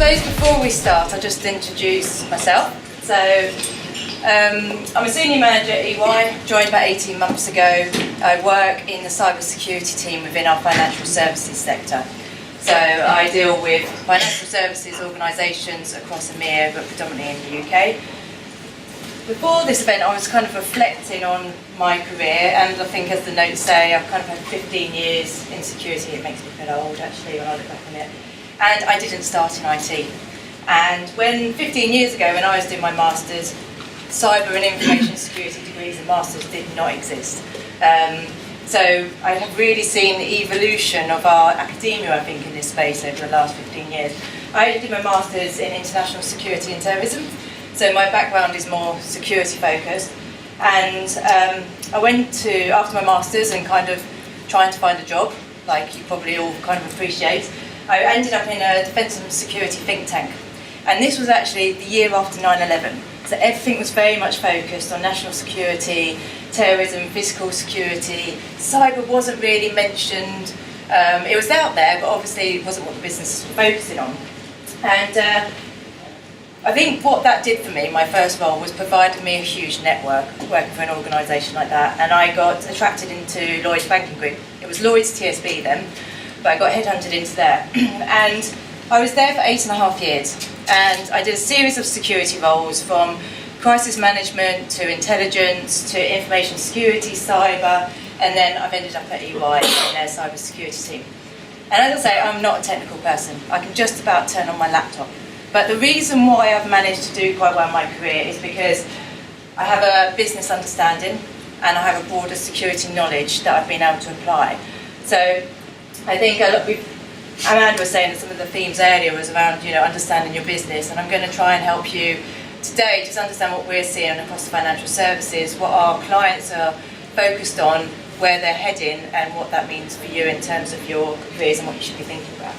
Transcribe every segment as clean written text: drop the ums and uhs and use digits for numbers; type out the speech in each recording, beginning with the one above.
suppose before we start, I'll just introduce myself. So, I'm a senior manager at EY, joined about 18 months ago. I work in the cybersecurity team within our financial services sector. So I deal with financial services organisations across EMEA, but predominantly in the UK. Before this event, I was kind of reflecting on my career, and I think, as the notes say, I've kind of had 15 years in security. It makes me feel old, actually, when I look back on it. And I didn't start in IT. And when 15 years ago, when I was doing my masters, cyber and information security degrees and masters did not exist. So I have really seen the evolution of our academia, I think, in this space over the last 15 years. I did my masters in international security and terrorism. So my background is more security focused, and I went to, after my masters and kind of trying to find a job, like you probably all kind of appreciate, I ended up in a defence and security think tank. And this was actually the year after 9/11. So everything was very much focused on national security, terrorism, physical security. Cyber wasn't really mentioned. It was out there, but obviously it wasn't what the businesses were focusing on. And I think what that did for me, my first role, was provided me a huge network working for an organisation like that, and I got attracted into Lloyds Banking Group. It was Lloyds TSB then, but I got headhunted into there. And I was there for 8.5 years, and I did a series of security roles, from crisis management to intelligence to information security, cyber, and then I've ended up at EY in their cybersecurity team. And as I say, I'm not a technical person. I can just about turn on my laptop. But the reason why I've managed to do quite well in my career is because I have a business understanding and I have a broader security knowledge that I've been able to apply. So I think Amanda was saying that some of the themes earlier was around, understanding your business, and I'm going to try and help you today just understand what we're seeing across the financial services, what our clients are focused on, where they're heading, and what that means for you in terms of your careers and what you should be thinking about.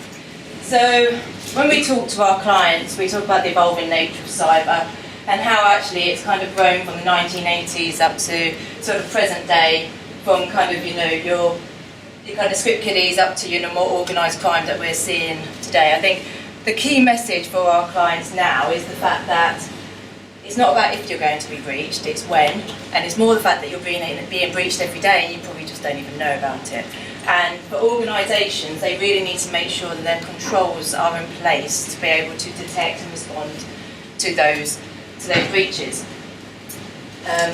So when we talk to our clients, we talk about the evolving nature of cyber and how actually it's kind of grown from the 1980s up to sort of present day, from kind of, your kind of script kiddies up to, more organised crime that we're seeing today. I think the key message for our clients now is the fact that it's not about if you're going to be breached, it's when, and it's more the fact that you're being breached every day and you probably just don't even know about it. And for organisations, they really need to make sure that their controls are in place to be able to detect and respond to those breaches. I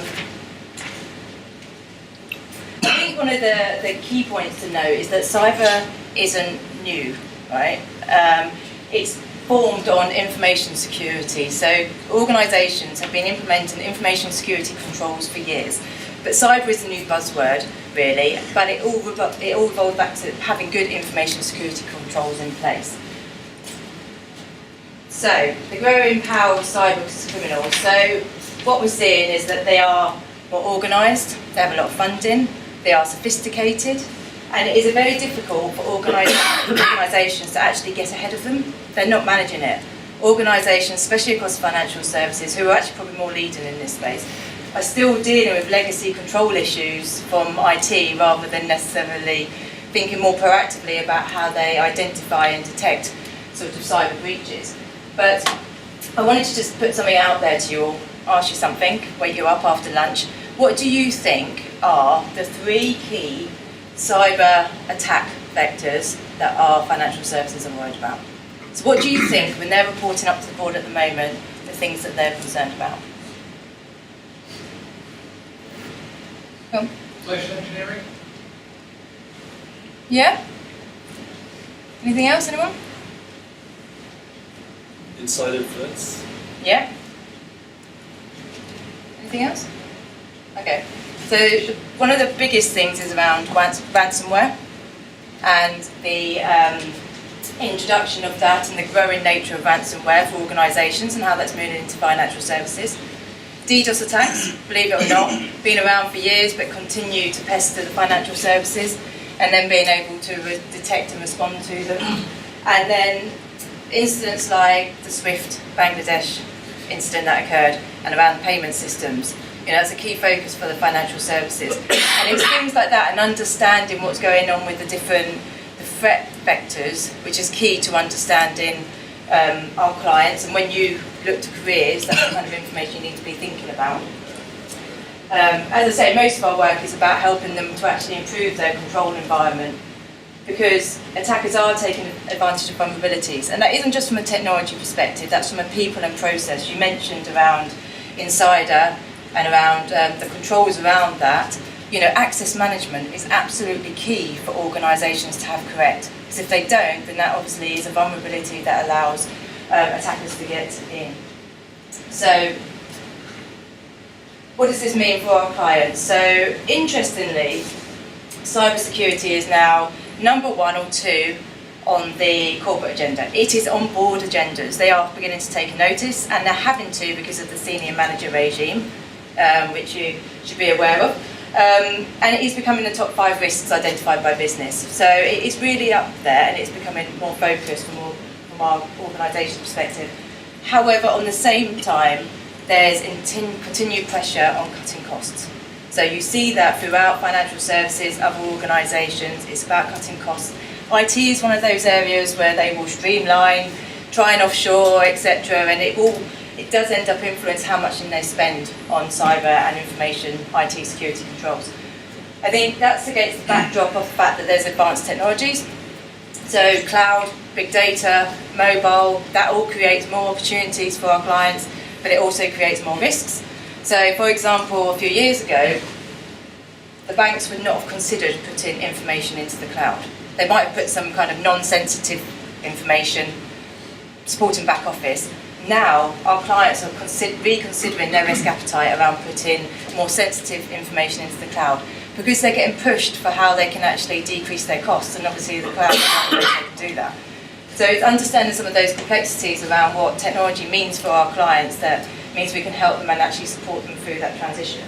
think one of the key points to note is that cyber isn't new, right? It's formed on information security. So organisations have been implementing information security controls for years. But cyber is a new buzzword, really, but it all revolves back to having good information security controls in place. So, the growing power of cyber criminals. So, what we're seeing is that they are more organised, they have a lot of funding, they are sophisticated, and it is very difficult for organisations to actually get ahead of them. They're not managing it. Organisations, especially across financial services, who are actually probably more leading in this space, are still dealing with legacy control issues from IT rather than necessarily thinking more proactively about how they identify and detect sort of cyber breaches. But I wanted to just put something out there to you all, ask you something, wake you up after lunch. What do you think are the 3 key cyber attack vectors that our financial services are worried about? So what do you think, when they're reporting up to the board at the moment, the things that they're concerned about? Social engineering? Yeah? Anything else, anyone? Inside influence. Yeah? Anything else? Okay. So one of the biggest things is around ransomware and the introduction of that and the growing nature of ransomware for organisations and how that's moving into financial services. DDoS attacks, believe it or not, been around for years but continue to pester the financial services, and then being able to detect and respond to them. And then incidents like the Swift Bangladesh incident that occurred and around payment systems. That's a key focus for the financial services. And it's things like that and understanding what's going on with the threat vectors, which is key to understanding our clients, and when you look to careers, that's the kind of information you need to be thinking about. As I say, most of our work is about helping them to actually improve their control environment, because attackers are taking advantage of vulnerabilities, and that isn't just from a technology perspective, that's from a people and process. You mentioned around Insider and around the controls around that. You know, access management is absolutely key for organisations to have correct, because if they don't, then that obviously is a vulnerability that allows attackers to get in. So, what does this mean for our clients? So, interestingly, cybersecurity is now number 1 or 2 on the corporate agenda. It is on board agendas. They are beginning to take notice, and they're having to because of the senior manager regime, which you should be aware of. And it is becoming the top 5 risks identified by business. So it is really up there, and it's becoming more focused from our organisation perspective. However, on the same time, there's continued pressure on cutting costs. So you see that throughout financial services, other organisations, it's about cutting costs. IT is one of those areas where they will streamline, try and offshore, etc., and it does end up influence how much they spend on cyber and information IT security controls. I think that's against the backdrop of the fact that there's advanced technologies. So cloud, big data, mobile, that all creates more opportunities for our clients, but it also creates more risks. So, for example, a few years ago, the banks would not have considered putting information into the cloud. They might have put some kind of non-sensitive information supporting back office. Now, our clients are reconsidering their risk appetite around putting more sensitive information into the cloud, because they're getting pushed for how they can actually decrease their costs, and obviously the cloud is not the way they can do that. So it's understanding some of those complexities around what technology means for our clients that means we can help them and actually support them through that transition.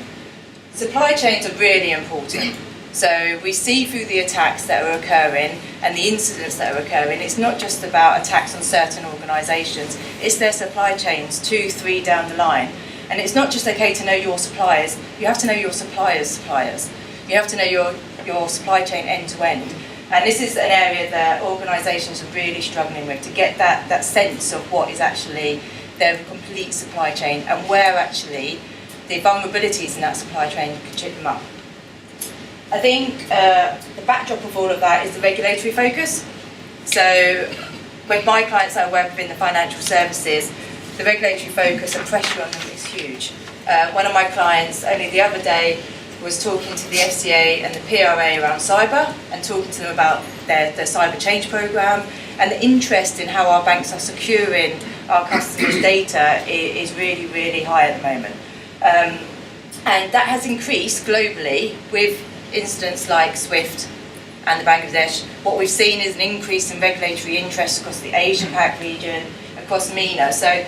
Supply chains are really important. So we see through the attacks that are occurring and the incidents that are occurring, it's not just about attacks on certain organisations, it's their supply chains 2, 3 down the line. And it's not just okay to know your suppliers, you have to know your suppliers' suppliers. You have to know your supply chain end to end. And this is an area that organisations are really struggling with, to get that sense of what is actually their complete supply chain and where actually the vulnerabilities in that supply chain can chip them up. I think the backdrop of all of that is the regulatory focus. So with my clients that I work with in the financial services, the regulatory focus and pressure on them is huge. One of my clients only the other day was talking to the FCA and the PRA around cyber and talking to them about their cyber change programme, and the interest in how our banks are securing our customers' data is really, really high at the moment. And that has increased globally with incidents like SWIFT and the Bangladesh. What we've seen is an increase in regulatory interest across the Asia-Pac region, across MENA. So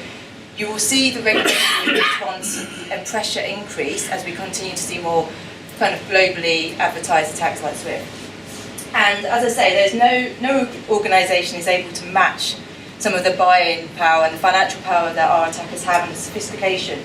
you will see the regulatory response and pressure increase as we continue to see more kind of globally advertised attacks like SWIFT. And as I say, there's no organisation is able to match some of the buying power and the financial power that our attackers have and the sophistication.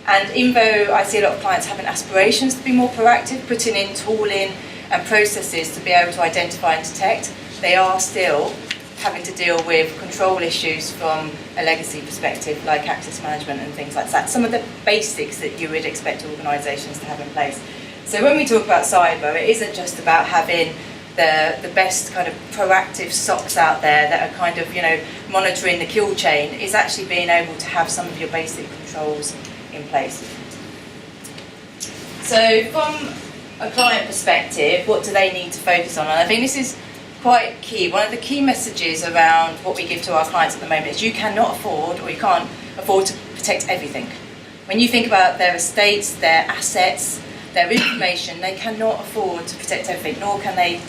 And even though I see a lot of clients having aspirations to be more proactive, putting in tooling and processes to be able to identify and detect, they are still having to deal with control issues from a legacy perspective, like access management and things like that. Some of the basics that you would expect organisations to have in place. So when we talk about cyber, it isn't just about having the best kind of proactive SOCs out there that are kind of, monitoring the kill chain. It's actually being able to have some of your basic controls in place. So from a client perspective, what do they need to focus on? And I think this is quite key. One of the key messages around what we give to our clients at the moment is you cannot afford, or you can't afford to protect everything. When you think about their estates, their assets, their information, they cannot afford to protect everything, nor can they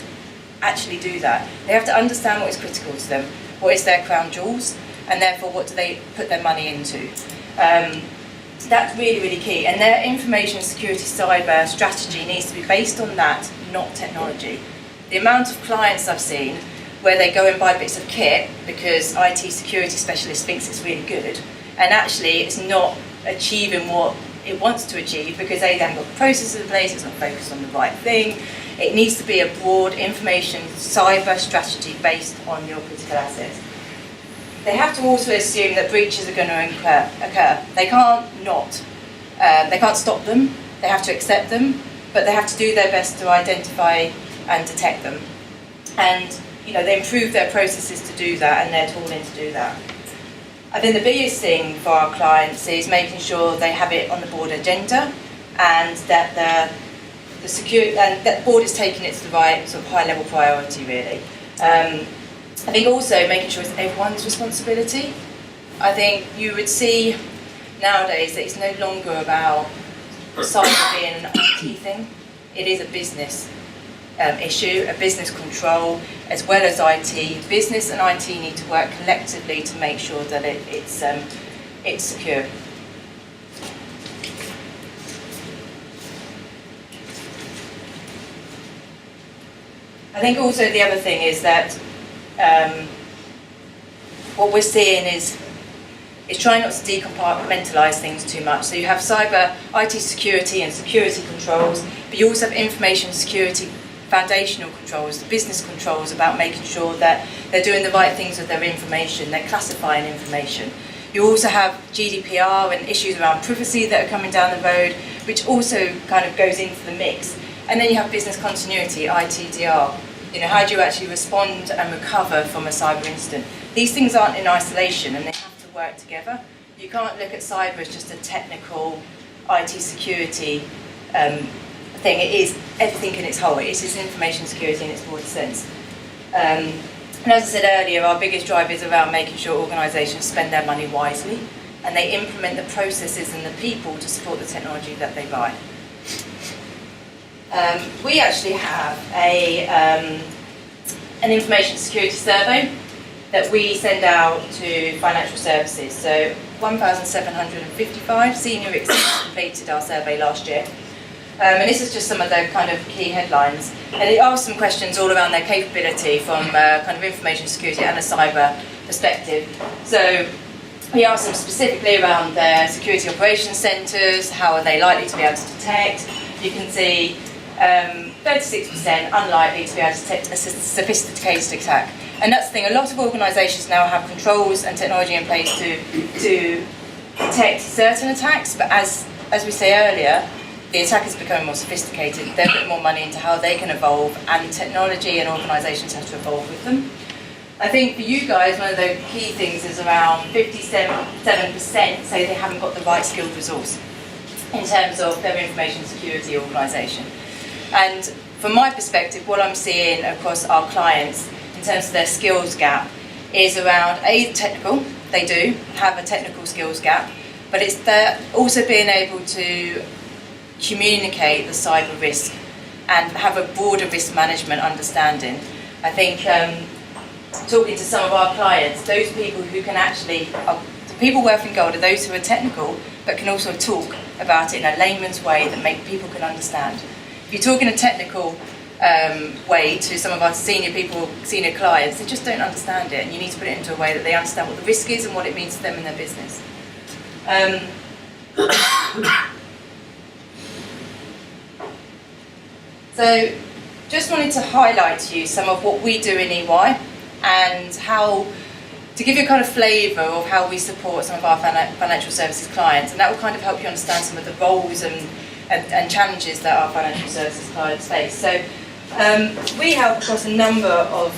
actually do that. They have to understand what is critical to them, what is their crown jewels, and therefore what do they put their money into. That's really, really key. And their information security cyber strategy needs to be based on that, not technology. The amount of clients I've seen where they go and buy bits of kit because IT security specialist thinks it's really good, and actually it's not achieving what it wants to achieve because they haven't got the processes in place, it's not focused on the right thing. It needs to be a broad information cyber strategy based on your critical assets. they have to also assume that breaches are going to occur. They can't not. They can't stop them. They have to accept them, but they have to do their best to identify and detect them. And they improve their processes to do that and their tooling to do that. I think the biggest thing for our clients is making sure they have it on the board agenda and that the security and that the board is taking it to the right sort of high level priority really. I think also making sure it's everyone's responsibility. I think you would see nowadays that it's no longer about cyber being an IT thing. It is a business issue, a business control, as well as IT. Business and IT need to work collectively to make sure that it's secure. I think also the other thing is that what we're seeing is trying not to decompartmentalise things too much. So you have cyber IT security and security controls, but you also have information security foundational controls, the business controls about making sure that they're doing the right things with their information, they're classifying information. You also have GDPR and issues around privacy that are coming down the road, which also kind of goes into the mix. And then you have business continuity, ITDR. How do you actually respond and recover from a cyber incident? These things aren't in isolation and they have to work together. You can't look at cyber as just a technical IT security thing. It is everything in its whole. It is information security in its broad sense. And as I said earlier, our biggest drive is around making sure organisations spend their money wisely and they implement the processes and the people to support the technology that they buy. We actually have an information security survey that we send out to financial services. So 1,755 senior executives completed our survey last year. And this is just some of the kind of key headlines. And it asks some questions all around their capability from kind of information security and a cyber perspective. So we asked them specifically around their security operations centres, how are they likely to be able to detect. You can see 36% unlikely to be able to detect a sophisticated attack. And that's the thing, a lot of organisations now have controls and technology in place to detect certain attacks, but as we say earlier, the attackers are becoming more sophisticated, they're putting more money into how they can evolve, and technology and organisations have to evolve with them. I think for you guys, one of the key things is around 57% say they haven't got the right skilled resource in terms of their information security organisation. And from my perspective, what I'm seeing across our clients in terms of their skills gap is around technical. They do have a technical skills gap, but it's also being able to communicate the cyber risk and have a broader risk management understanding. I think talking to some of our clients, those people who can actually, the people worth in gold are those who are technical but can also talk about it in a layman's way that people can understand. If you talk in a technical way to some of our senior clients, they just don't understand it, and you need to put it into a way that they understand what the risk is and what it means to them in their business. So just wanted to highlight to you some of what we do in EY and how, to give you a kind of flavour of how we support some of our financial services clients, and that will kind of help you understand some of the roles and challenges that our financial services clients face. So we help across a number of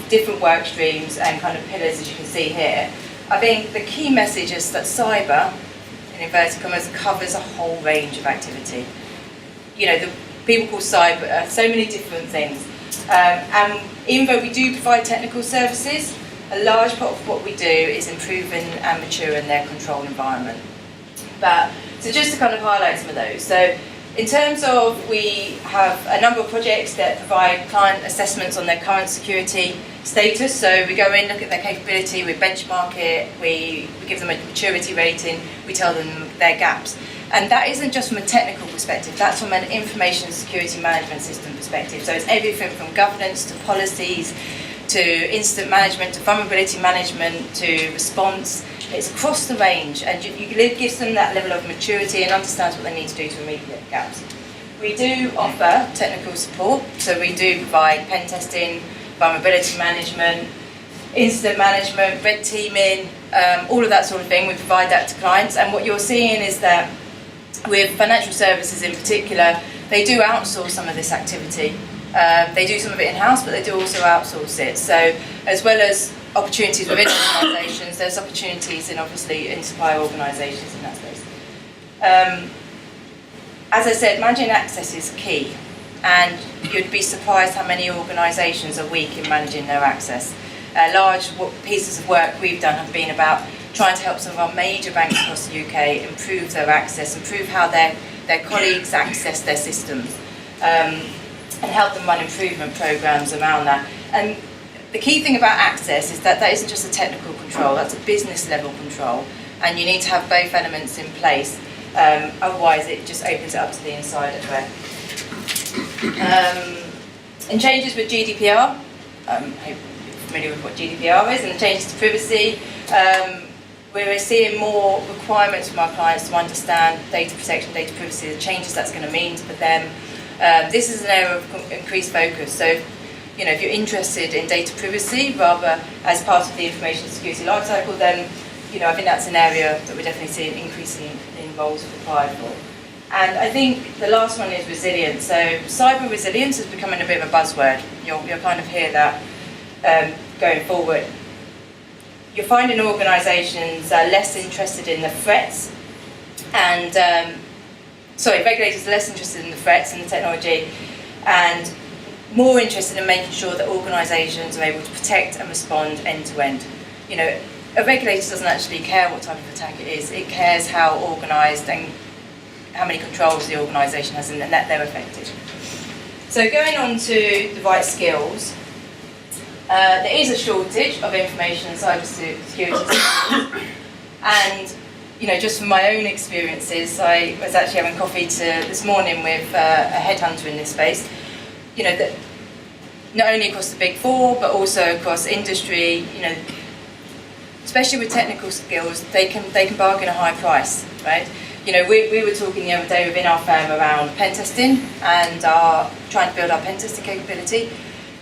different work streams and kind of pillars, as you can see here. I think the key message is that cyber, in inverted commas, covers a whole range of activity. The people call cyber so many different things. And even though we do provide technical services, a large part of what we do is improving and maturing their control environment. So just to kind of highlight some of those. So in terms of, we have a number of projects that provide client assessments on their current security status. So we go in, look at their capability, we benchmark it, we give them a maturity rating, we tell them their gaps. And that isn't just from a technical perspective, that's from an information security management system perspective. So it's everything from governance to policies, to incident management, to vulnerability management, to response. It's across the range, and it gives them that level of maturity and understands what they need to do to remediate gaps. We do offer technical support, so we do provide pen testing, vulnerability management, incident management, red teaming, all of that sort of thing. We provide that to clients, and what you're seeing is that with financial services in particular, they do outsource some of this activity. They do some of it in-house, but they do also outsource it. So as well as opportunities within organisations, there's opportunities in supplier organisations in that space. As I said, managing access is key, and you'd be surprised how many organisations are weak in managing their access. Large pieces of work we've done have been about trying to help some of our major banks across the UK improve their access, improve how their colleagues access their systems, and help them run improvement programmes around that. And the key thing about access is that isn't just a technical control, that's a business level control, and you need to have both elements in place, otherwise it just opens it up to the insider threat. And changes with GDPR, I hope you're familiar with what GDPR is, and the changes to privacy, we're seeing more requirements from our clients to understand data protection, data privacy, the changes that's going to mean for them. This is an area of increased focus. So, if you're interested in data privacy rather as part of the information security lifecycle, then I think that's an area that we're definitely seeing increasing in roles required for. And I think the last one is resilience. So cyber resilience is becoming a bit of a buzzword. You'll kind of hear that going forward. You're finding organisations are less interested in the threats, and regulators are less interested in the threats and the technology, and more interested in making sure that organisations are able to protect and respond end to end. A regulator doesn't actually care what type of attack it is. It cares how organised and how many controls the organisation has and that they're affected. So going on to the right skills, there is a shortage of information and cybersecurity skills. And just from my own experiences, I was actually having coffee this morning with a headhunter in this space. That not only across the Big Four, but also across industry, especially with technical skills, they can bargain a high price, right? We were talking the other day within our firm around pen testing and trying to build our pen testing capability.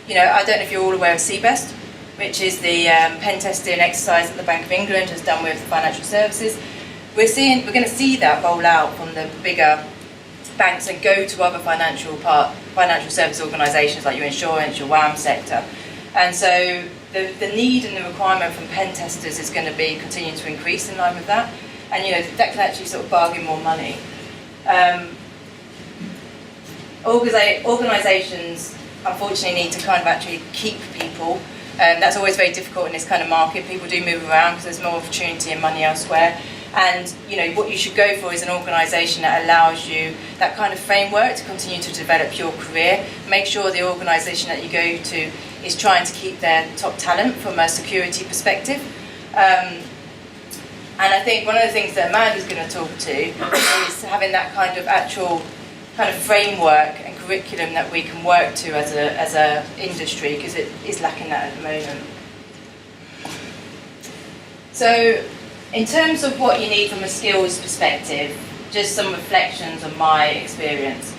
I don't know if you're all aware of CBEST, which is the pen testing exercise that the Bank of England has done with financial services. We're going to see that roll out from the bigger banks and go to other financial service organisations like your insurance, your WAM sector. And so the need and the requirement from pen testers is going to be continuing to increase in line with that. And that can actually sort of bargain more money. Organisations unfortunately need to kind of actually keep people. That's always very difficult in this kind of market. People do move around because there's more opportunity and money elsewhere. And what you should go for is an organisation that allows you that kind of framework to continue to develop your career. Make sure the organisation that you go to is trying to keep their top talent from a security perspective. And I think one of the things that Amanda's going to talk to is having that kind of actual kind of framework and curriculum that we can work to as a industry, because it is lacking that at the moment. So in terms of what you need from a skills perspective, just some reflections on my experience.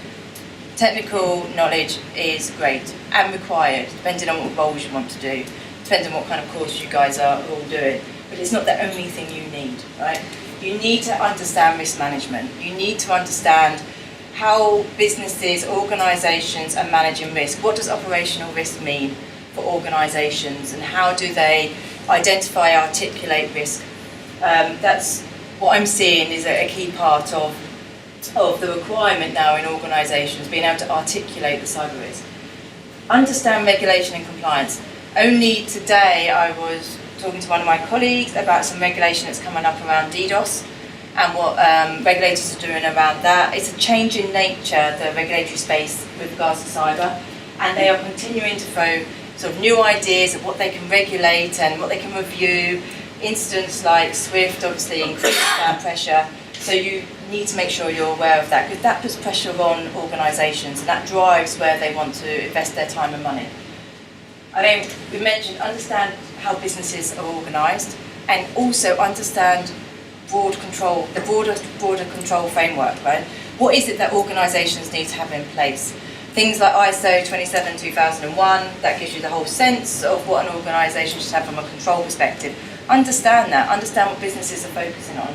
Technical knowledge is great and required, depending on what roles you want to do, depending on what kind of course you guys are all doing. But it's not the only thing you need, right? You need to understand risk management. You need to understand how businesses, organisations are managing risk. What does operational risk mean for organisations, and how do they identify, articulate risk? That's what I'm seeing is a key part of the requirement now in organisations, being able to articulate the cyber risk. Understand regulation and compliance. Only today I was talking to one of my colleagues about some regulation that's coming up around DDoS and what regulators are doing around that. It's a change in nature, the regulatory space with regards to cyber, and they are continuing to throw sort of new ideas of what they can regulate and what they can review. Incidents like SWIFT obviously increase that pressure, so you need to make sure you're aware of that, because that puts pressure on organisations and that drives where they want to invest their time and money. I mean, we mentioned understand how businesses are organised, and also understand broad control, the broader control framework, right? What is it that organisations need to have in place? Things like ISO 27001, that gives you the whole sense of what an organisation should have from a control perspective. Understand that, understand what businesses are focusing on.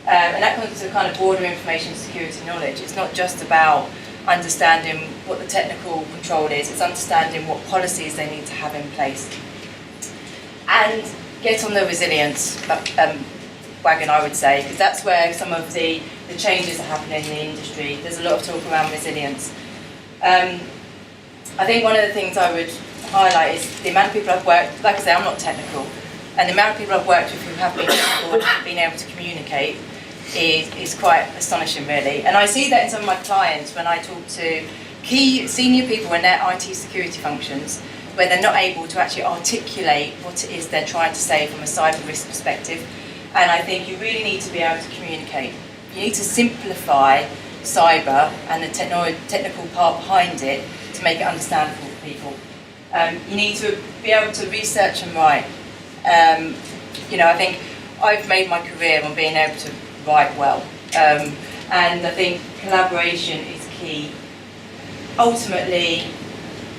And that comes to kind of broader information security knowledge. It's not just about understanding what the technical control is, it's understanding what policies they need to have in place. And get on the resilience wagon, I would say, because that's where some of the changes are happening in the industry. There's a lot of talk around resilience. I think one of the things I would highlight is the amount of people I've worked, like I say, I'm not technical, and the amount of people I've worked with who have been technical and have been able to communicate is quite astonishing, really. And I see that in some of my clients when I talk to key senior people in their IT security functions, where they're not able to actually articulate what it is they're trying to say from a cyber risk perspective. And I think you really need to be able to communicate. You need to simplify cyber and the technical part behind it to make it understandable for people. You need to be able to research and write. I think I've made my career on being able to write well. And I think collaboration is key. Ultimately,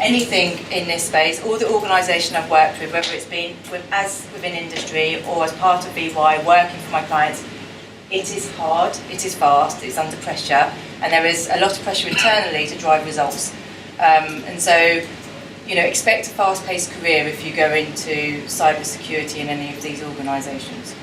anything in this space, all the organisation I've worked with, whether it's been within industry or as part of VY, working for my clients, it is hard, it is fast, it's under pressure, and there is a lot of pressure internally to drive results. And so, expect a fast-paced career if you go into cybersecurity in any of these organisations.